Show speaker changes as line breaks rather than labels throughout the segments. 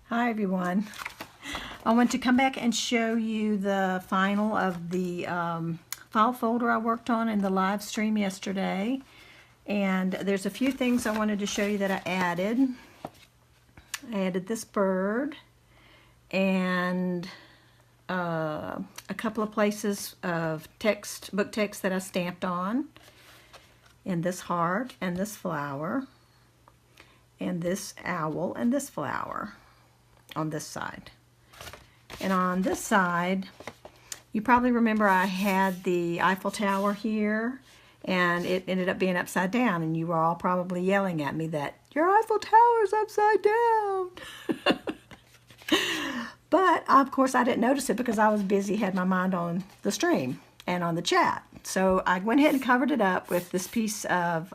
Hi everyone. I want to come back and show you the final of the file folder I worked on in the live stream yesterday. And there's a few things I wanted to show you that I added. I added this bird and a couple of places of book text that I stamped on, and this heart and this flower and this owl and this flower on this side. And on this side, you probably remember I had the Eiffel Tower here, and it ended up being upside down, and you were all probably yelling at me that your Eiffel Tower's upside down. But of course I didn't notice it because I was busy, had my mind on the stream and on the chat. So I went ahead and covered it up with this piece of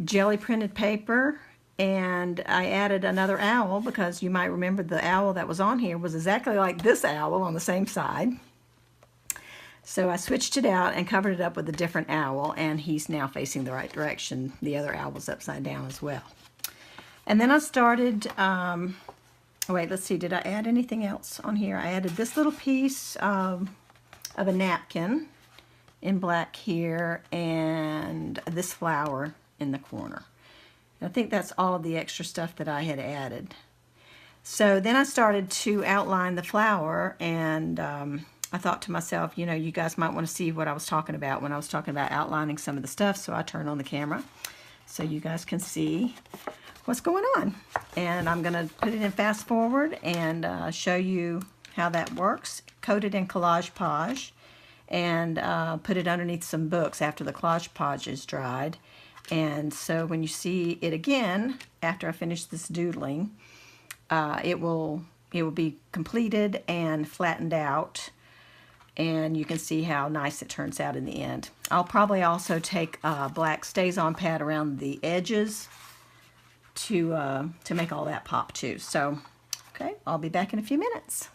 jelly printed paper, and I added another owl because you might remember the owl that was on here was exactly like this owl on the same side. So I switched it out and covered it up with a different owl, and he's now facing the right direction. The other owl was upside down as well. And then I started, wait, let's see, did I add anything else on here? I added this little piece of a napkin in black here, and this flower in the corner. I think that's all of the extra stuff that I had added. So then I started to outline the flower, and I thought to myself, you know, you guys might want to see what I was talking about when I was talking about outlining some of the stuff, so I turned on the camera so you guys can see what's going on. And I'm going to put it in fast forward and show you how that works. Coat it in Collage Page and put it underneath some books after the Collage Page is dried. And so when you see it again, after I finish this doodling, it will be completed and flattened out, and you can see how nice it turns out in the end. I'll probably also take a black Stays-On pad around the edges to make all that pop too. So, okay, I'll be back in a few minutes.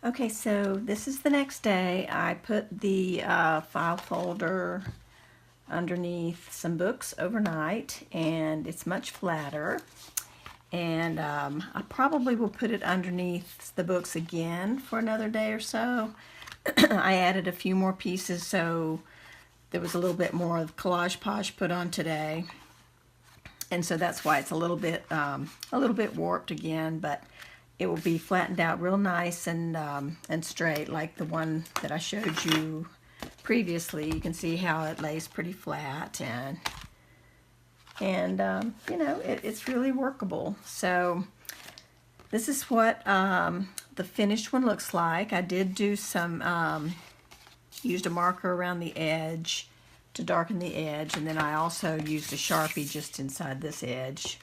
Okay, so this is the next day. I put the file folder underneath some books overnight, and it's much flatter. And I probably will put it underneath the books again for another day or so. I added a few more pieces, so there was a little bit more of collage posh put on today, and so that's why it's a little bit warped again, but it will be flattened out real nice and straight like the one that I showed you previously. You can see how it lays pretty flat, and you know, it's really workable. So this is what the finished one looks like. I did do some used a marker around the edge to darken the edge, and then I also used a Sharpie just inside this edge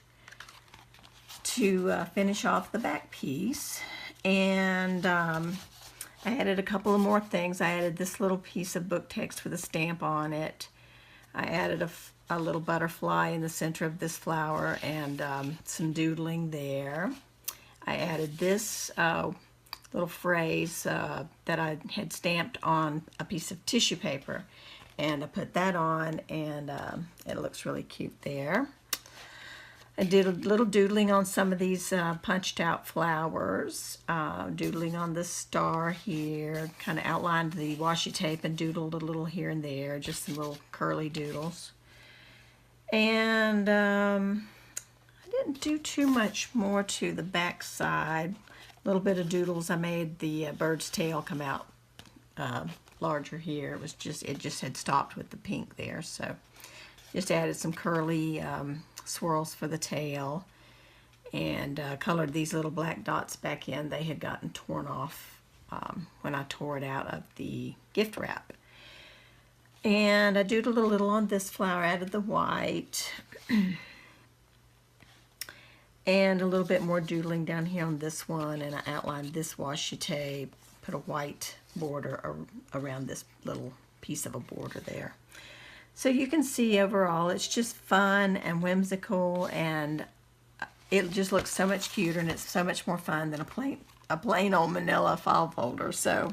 to finish off the back piece. And I added a couple of more things. I added this little piece of book text with a stamp on it. I added a little butterfly in the center of this flower, and some doodling there. I added this little phrase that I had stamped on a piece of tissue paper, and I put that on, and it looks really cute there. I did a little doodling on some of these punched out flowers, doodling on the star here, kind of outlined the washi tape and doodled a little here and there, just some little curly doodles. And I didn't do too much more to the back side. A little bit of doodles. I made the bird's tail come out larger here. It just had stopped with the pink there, so just added some curly swirls for the tail, and colored these little black dots back in. They had gotten torn off when I tore it out of the gift wrap. And I doodled a little on this flower, added the white, and a little bit more doodling down here on this one, and I outlined this washi tape, put a white border around this little piece of a border there. So you can see overall it's just fun and whimsical, and it just looks so much cuter, and it's so much more fun than a plain old manila file folder. So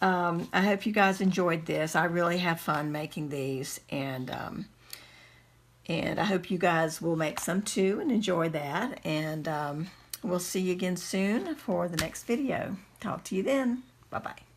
I hope you guys enjoyed this. I really have fun making these, and I hope you guys will make some too and enjoy that. And we'll see you again soon for the next video. Talk to you then. Bye-bye.